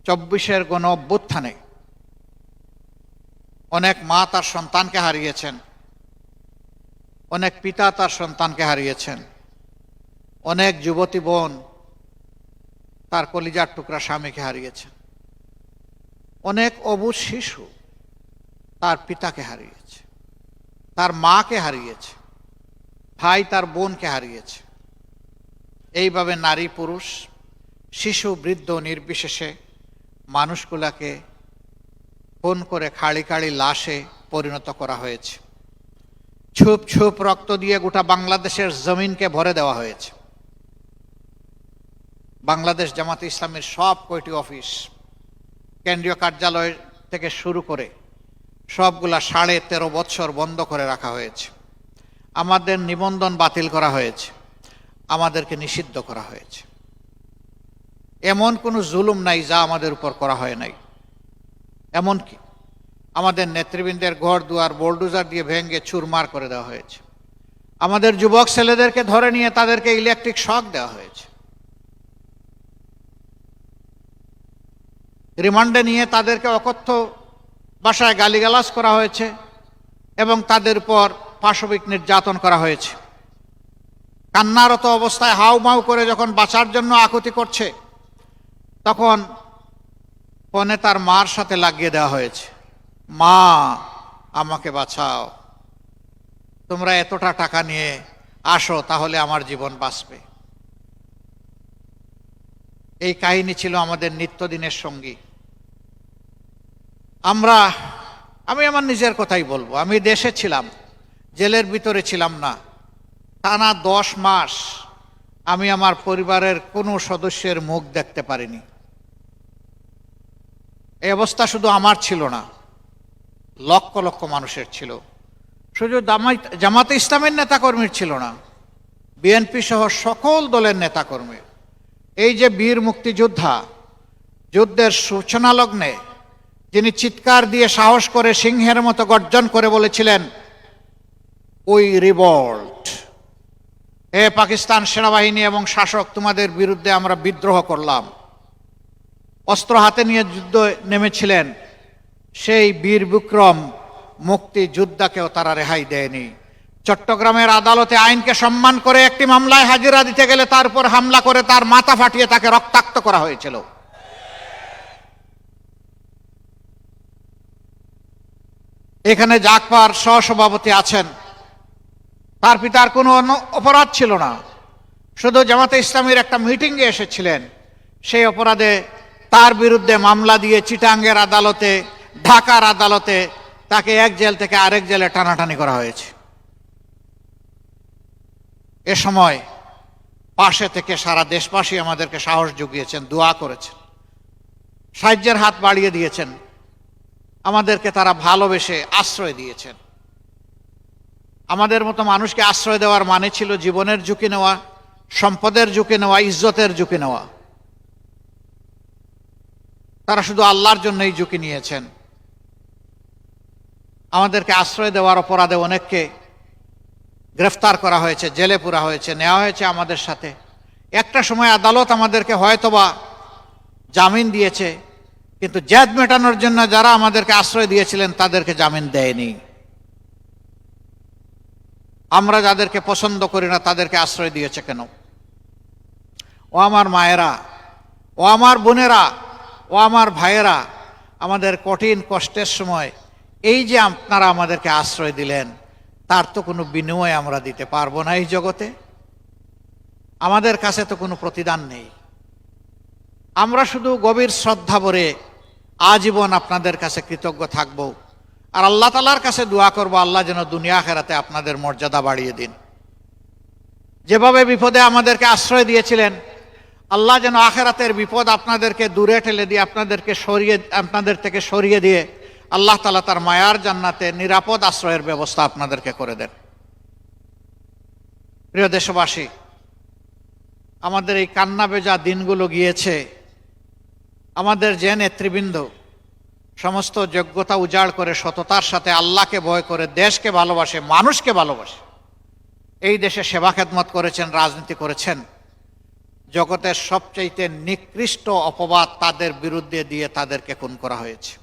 24-এর গণ অভ্যুত্থানে অনেক মা তার সন্তানকে হারিয়েছেন, অনেক পিতা তার সন্তানকে হারিয়েছেন, অনেক যুবতী বোন তার কলিজার টুকরা স্বামীকে হারিয়েছেন, অনেক অবুঝ শিশু তার পিতাকে হারিয়েছে, তার মাকে হারিয়েছে, ভাই তার বোনকে হারিয়েছে। এইভাবে নারী পুরুষ শিশু বৃদ্ধ নির্বিশেষে মানুষগুলাকে খুন করে খাড়ি খাড়ি লাশে পরিণত করা হয়েছে। ছুপ ছুপ রক্ত দিয়ে গোটা বাংলাদেশের জমিনকে ভরে দেওয়া হয়েছে। বাংলাদেশ জামাতে ইসলামের সব কয়টি অফিস, কেন্দ্রীয় কার্যালয় থেকে শুরু করে সবগুলা 13.5 বছর বন্ধ করে রাখা হয়েছে। আমাদের নিবন্ধন বাতিল করা হয়েছে, আমাদেরকে নিষিদ্ধ করা হয়েছে। এমন কোনো জুলুম নাই যা আমাদের উপর করা হয় নাই। এমনকি আমাদের নেতৃবৃন্দের ঘর দুয়ার বোলডোজার দিয়ে ভেঙে চুরমার করে দেওয়া হয়েছে। আমাদের যুবক ছেলেদেরকে ধরে নিয়ে তাদেরকে ইলেকট্রিক শক দেওয়া হয়েছে। রিমান্ডে নিয়ে তাদেরকে অকথ্য ভাষায় গালিগালাজ করা হয়েছে এবং তাদের উপর পাশবিক নির্যাতন করা হয়েছে। কান্নারত অবস্থায় হাউমাউ করে যখন বাঁচার জন্য আকুতি করছে, তখন ফোনে তার মার সাথে লাগিয়ে দেওয়া হয়েছে, মা আমাকে বাঁচাও, তোমরা এতটা টাকা নিয়ে আসো তাহলে আমার জীবন বাঁচবে। এই কাহিনী ছিল আমাদের নিত্যদিনের সঙ্গী। আমি আমার নিজের কথাই বলবো, আমি দেশে ছিলাম, জেলের ভিতরে ছিলাম না। টানা 10 মাস আমি আমার পরিবারের কোনো সদস্যের মুখ দেখতে পারিনি। এই অবস্থা শুধু আমার ছিল না, লক্ষ লক্ষ মানুষের ছিল। শুধু জামাতে ইসলামের নেতাকর্মীর ছিল না, বিএনপি সহ সকল দলের নেতাকর্মীর। এই যে বীর মুক্তিযোদ্ধা, যুদ্ধের সূচনা লগ্নে যিনি চিৎকার দিয়ে সাহস করে সিংহের মতো গর্জন করে বলেছিলেন, উই রিভল্ট, হে পাকিস্তান সেনাবাহিনী এবং শাসক, তোমাদের বিরুদ্ধে আমরা বিদ্রোহ করলাম, অস্ত্র হাতে নিয়ে যুদ্ধ নেমেছিলেন, সেই বীর বিক্রম মুক্তিযোদ্ধাকেও তারা রেহাই দেয়নি। চট্টগ্রামের আদালতে আইনকে সম্মান করে একটি মামলায় হাজিরা দিতে গেলে তার উপর হামলা করে তার মাথা ফাটিয়ে তাকে রক্তাক্ত করা হয়েছিল। এখানে জাগপার সহসভাপতি আছেন, তার পিতার কোনো অপরাধ ছিল না, শুধু জামাতে ইসলামীর একটা মিটিংয়ে এসেছিলেন। সেই অপরাধে তার বিরুদ্ধে মামলা দিয়ে চিটাঙ্গের আদালতে, ঢাকার আদালতে তাকে এক জেল থেকে আরেক জেলে টানাটানি করা হয়েছে। এ সময় পাশে থেকে সারা দেশবাসী আমাদেরকে সাহস জুগিয়েছেন, দোয়া করেছেন, সাহায্যের হাত বাড়িয়ে দিয়েছেন, আমাদেরকে তারা ভালোবেসে আশ্রয় দিয়েছেন। আমাদের মতো মানুষকে আশ্রয় দেওয়ার মানে ছিল জীবনের ঝুঁকি নেওয়া, সম্পদের ঝুঁকি নেওয়া, ইজ্জতের ঝুঁকি নেওয়া। তারা শুধু আল্লাহর জন্যই ঝুঁকি নিয়েছেন। আমাদেরকে আশ্রয় দেওয়ার অপরাধে অনেককে গ্রেফতার করা হয়েছে, জেলে পুরা হয়েছে, নেওয়া হয়েছে আমাদের সাথে। একটা সময় আদালত আমাদেরকে হয়তোবা জামিন দিয়েছে, কিন্তু জেদ মেটানোর জন্য যারা আমাদেরকে আশ্রয় দিয়েছিলেন তাদেরকে জামিন দেয়নি। আমরা যাদেরকে পছন্দ করি না তাদেরকে আশ্রয় দিয়েছে কেন? ও আমার মায়েরা, ও আমার বোনেরা, ও আমার ভাইয়েরা, আমাদের কঠিন কষ্টের সময় এই যে আপনারা আমাদেরকে আশ্রয় দিলেন, তার তো কোনো বিনিময় আমরা দিতে পারবো না এই জগতে। আমাদের কাছে তো কোনো প্রতিদান নেই। আমরা শুধু গভীর শ্রদ্ধা ভরে আজীবন আপনাদের কাছে কৃতজ্ঞ থাকব, আর আল্লাহ তাআলার কাছে দোয়া করব, আল্লাহ যেন দুনিয়া আখিরাতে আপনাদের মর্যাদা বাড়িয়ে দিন। যেভাবে বিপদে আমাদেরকে আশ্রয় দিয়েছিলেন, আল্লাহ যেন আখিরাতের বিপদ আপনাদেরকে দূরে ঠেলে দিয়ে, আপনাদের থেকে সরিয়ে দিয়ে আল্লাহ তাআলা তার মায়ার জান্নাতে নিরাপদ আশ্রয়ের ব্যবস্থা আপনাদেরকে করে দেন। প্রিয় দেশবাসী, আমাদের এই কান্না ভেজা দিনগুলো গিয়েছে। আমাদের যে নেতৃবৃন্দ সমস্ত যোগ্যতা উজাড় করে সততার সাথে আল্লাহকে ভয় করে দেশকে ভালোবাসে, মানুষকে ভালোবাসে, এই দেশে সেবা খেদমত করেছেন, রাজনীতি করেছেন, জগতের সবচাইতে নিকৃষ্ট অপবাদ তাদের বিরুদ্ধে দিয়ে তাদেরকে খুন করা হয়েছে।